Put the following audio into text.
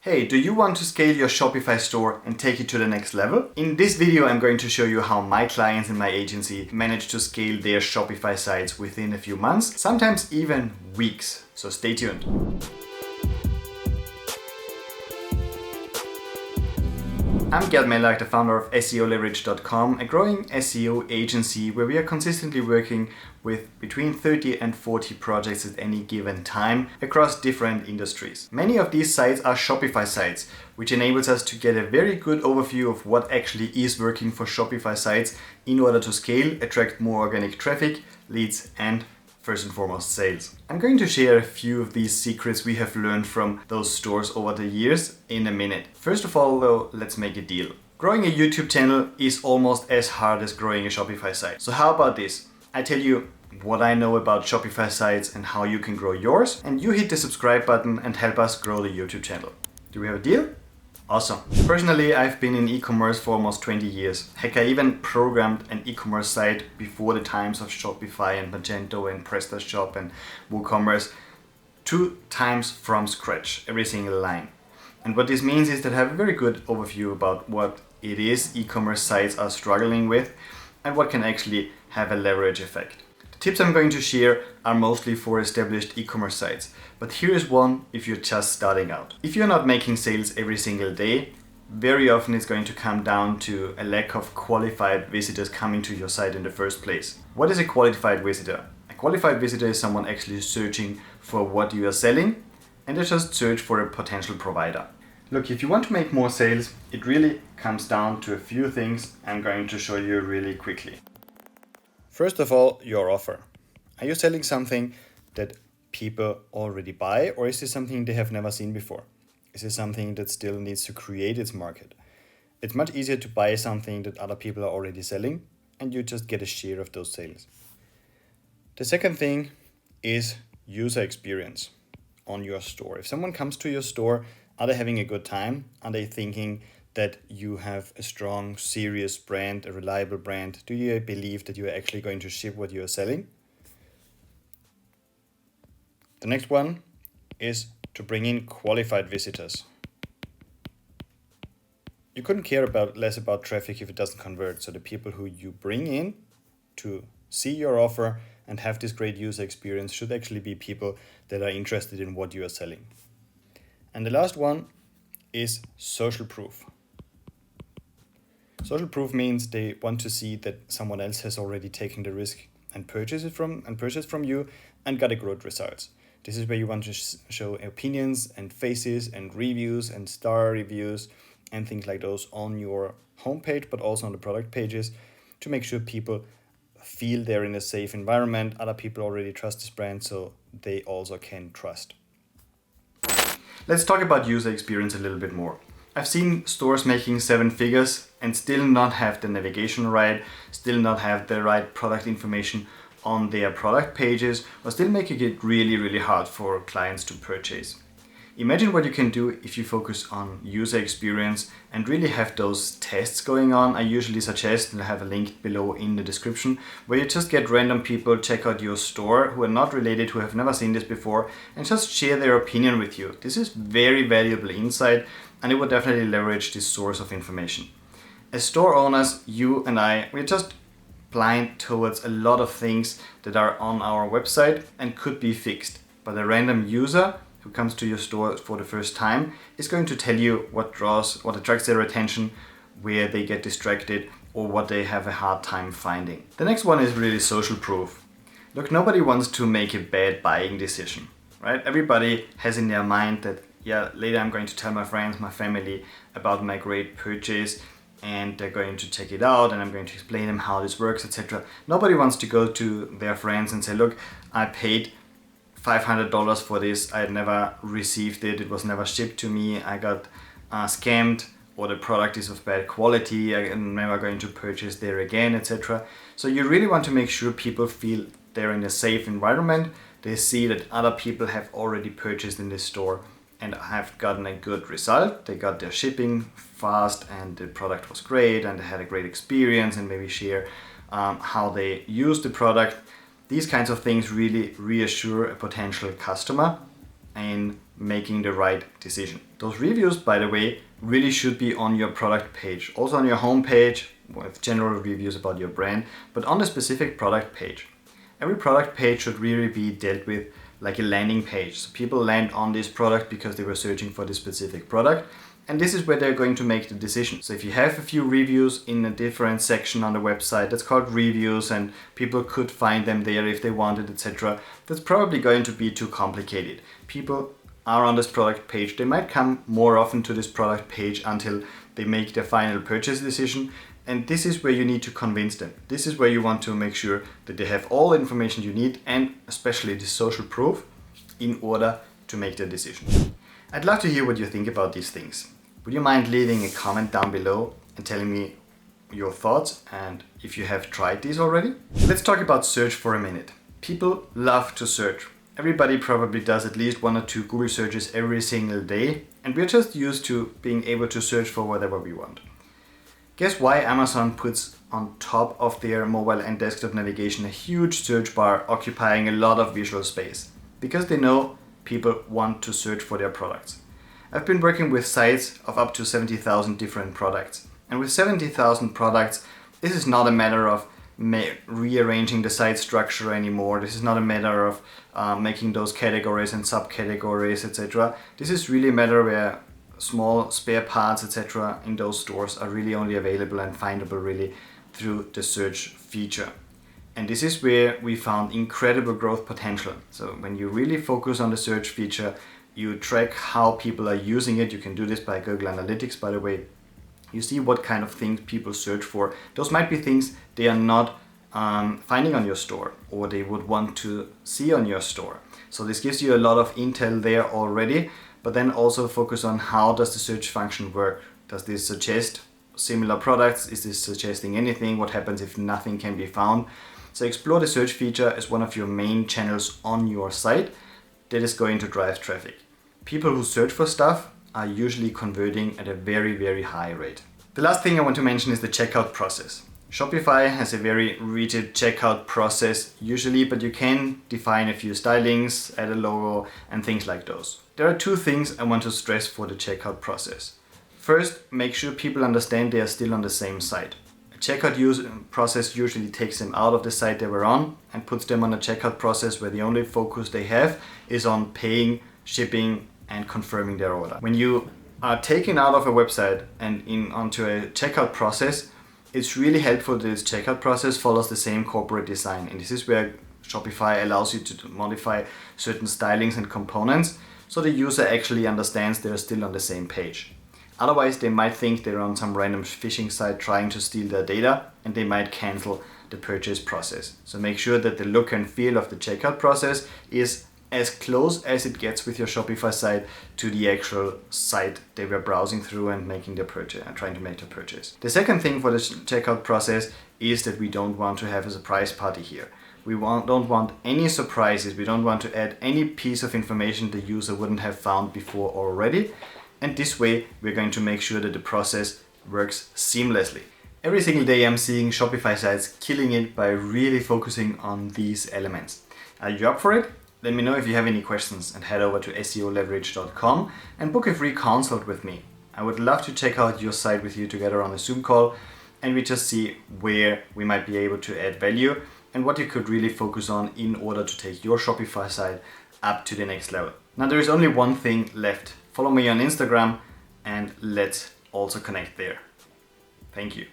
Hey, do you want to scale your Shopify store and take it to the next level? In this video, I'm going to show you how my clients in my agency manage to scale their Shopify sites within a few months, sometimes even weeks. So stay tuned. I'm Gil Melik, the founder of SEOleverage.com, a growing SEO agency where we are consistently working with between 30 and 40 projects at any given time across different industries. Many of these sites are Shopify sites, which enables us to get a very good overview of what actually is working for Shopify sites in order to scale, attract more organic traffic, leads, and first and foremost, sales. I'm going to share a few of these secrets we have learned from those stores over the years in a minute. First of all, though, let's make a deal. Growing a YouTube channel is almost as hard as growing a Shopify site. So how about this? I tell you what I know about Shopify sites and how you can grow yours, and you hit the subscribe button and help us grow the YouTube channel. Do we have a deal? Awesome. Personally, I've been in e-commerce for almost 20 years. Heck, I even programmed an e-commerce site before the times of Shopify and Magento and PrestaShop and WooCommerce 2 times from scratch, every single line. And what this means is that I have a very good overview about what it is e-commerce sites are struggling with and what can actually have a leverage effect. The tips I'm going to share are mostly for established e-commerce sites, but here is one if you're just starting out. If you're not making sales every single day, very often it's going to come down to a lack of qualified visitors coming to your site in the first place. What is a qualified visitor? A qualified visitor is someone actually searching for what you are selling, and they just search for a potential provider. Look, if you want to make more sales, it really comes down to a few things I'm going to show you really quickly. First of all, your offer. Are you selling something that people already buy, or is this something they have never seen before? Is this something that still needs to create its market? It's much easier to buy something that other people are already selling, and you just get a share of those sales. The second thing is user experience on your store. If someone comes to your store, are they having a good time? Are they thinking that you have a strong, serious brand, a reliable brand? Do you believe that you are actually going to ship what you are selling? The next one is to bring in qualified visitors. You couldn't care less about traffic if it doesn't convert. So the people who you bring in to see your offer and have this great user experience should actually be people that are interested in what you are selling. And the last one is social proof. Social proof means they want to see that someone else has already taken the risk and purchased from you and got a good results. This is where you want to show opinions and faces and reviews and star reviews and things like those on your homepage, but also on the product pages to make sure people feel they're in a safe environment. Other people already trust this brand, so they also can trust. Let's talk about user experience a little bit more. I've seen stores making 7 figures and still not have the navigation right, still not have the right product information on their product pages, or still making it really, really hard for clients to purchase. Imagine what you can do if you focus on user experience and really have those tests going on. I usually suggest, and I have a link below in the description, where you just get random people check out your store who are not related, who have never seen this before, and just share their opinion with you. This is very valuable insight, and it will definitely leverage this source of information. As store owners, you and I, we're just blind towards a lot of things that are on our website and could be fixed. But a random user who comes to your store for the first time is going to tell you what attracts their attention, where they get distracted, or what they have a hard time finding. The next one is really social proof. Look, nobody wants to make a bad buying decision, right? Everybody has in their mind that, yeah, later I'm going to tell my friends, my family about my great purchase, and they're going to check it out, and I'm going to explain them how this works, etc. Nobody wants to go to their friends and say, look, I paid $500 for this, I had never received it, it was never shipped to me, I got scammed, or the product is of bad quality, I'm never going to purchase there again, etc. So you really want to make sure people feel they're in a safe environment, they see that other people have already purchased in this store and have gotten a good result. They got their shipping fast and the product was great and they had a great experience, and maybe share how they use the product. These kinds of things really reassure a potential customer in making the right decision. Those reviews, by the way, really should be on your product page, also on your home page with general reviews about your brand, but on the specific product page. Every product page should really be dealt with like a landing page. So people land on this product because they were searching for this specific product, and this is where they're going to make the decision. So if you have a few reviews in a different section on the website, that's called reviews, and people could find them there if they wanted, etc. That's probably going to be too complicated. People are on this product page. They might come more often to this product page until they make their final purchase decision. And this is where you need to convince them. This is where you want to make sure that they have all the information you need, and especially the social proof, in order to make their decision. I'd love to hear what you think about these things. Would you mind leaving a comment down below and telling me your thoughts and if you have tried these already? Let's talk about search for a minute. People love to search. Everybody probably does at least 1 or 2 Google searches every single day, and we're just used to being able to search for whatever we want. Guess why Amazon puts on top of their mobile and desktop navigation a huge search bar occupying a lot of visual space? Because they know people want to search for their products. I've been working with sites of up to 70,000 different products. And with 70,000 products, this is not a matter of rearranging the site structure anymore. This is not a matter of making those categories and subcategories, etc. This is really a matter where small spare parts, etc. in those stores are really only available and findable really through the search feature. And this is where we found incredible growth potential. So when you really focus on the search feature, you track how people are using it. You can do this by Google Analytics, by the way. You see what kind of things people search for. Those might be things they are not finding on your store, or they would want to see on your store. So this gives you a lot of intel there already, but then also focus on how does the search function work. Does this suggest similar products? Is this suggesting anything? What happens if nothing can be found? So explore the search feature as one of your main channels on your site that is going to drive traffic. People who search for stuff are usually converting at a very, very high rate. The last thing I want to mention is the checkout process. Shopify has a very rigid checkout process usually, but you can define a few stylings, add a logo, and things like those. There are 2 things I want to stress for the checkout process. First, make sure people understand they are still on the same site. A checkout process usually takes them out of the site they were on and puts them on a checkout process where the only focus they have is on paying, shipping, and confirming their order. When you are taken out of a website and onto a checkout process, it's really helpful that this checkout process follows the same corporate design. And this is where Shopify allows you to modify certain stylings and components so the user actually understands they're still on the same page. Otherwise, they might think they're on some random phishing site trying to steal their data, and they might cancel the purchase process. So make sure that the look and feel of the checkout process is as close as it gets with your Shopify site to the actual site they were browsing through and making their purchase and trying to make their purchase. The second thing for the checkout process is that we don't want to have a surprise party here. We don't want any surprises. We don't want to add any piece of information the user wouldn't have found before already. And this way, we're going to make sure that the process works seamlessly. Every single day I'm seeing Shopify sites killing it by really focusing on these elements. Are you up for it? Let me know if you have any questions and head over to seoleverage.com and book a free consult with me. I would love to check out your site with you together on a Zoom call, and we just see where we might be able to add value and what you could really focus on in order to take your Shopify site up to the next level. Now there is only one thing left. Follow me on Instagram and let's also connect there. Thank you.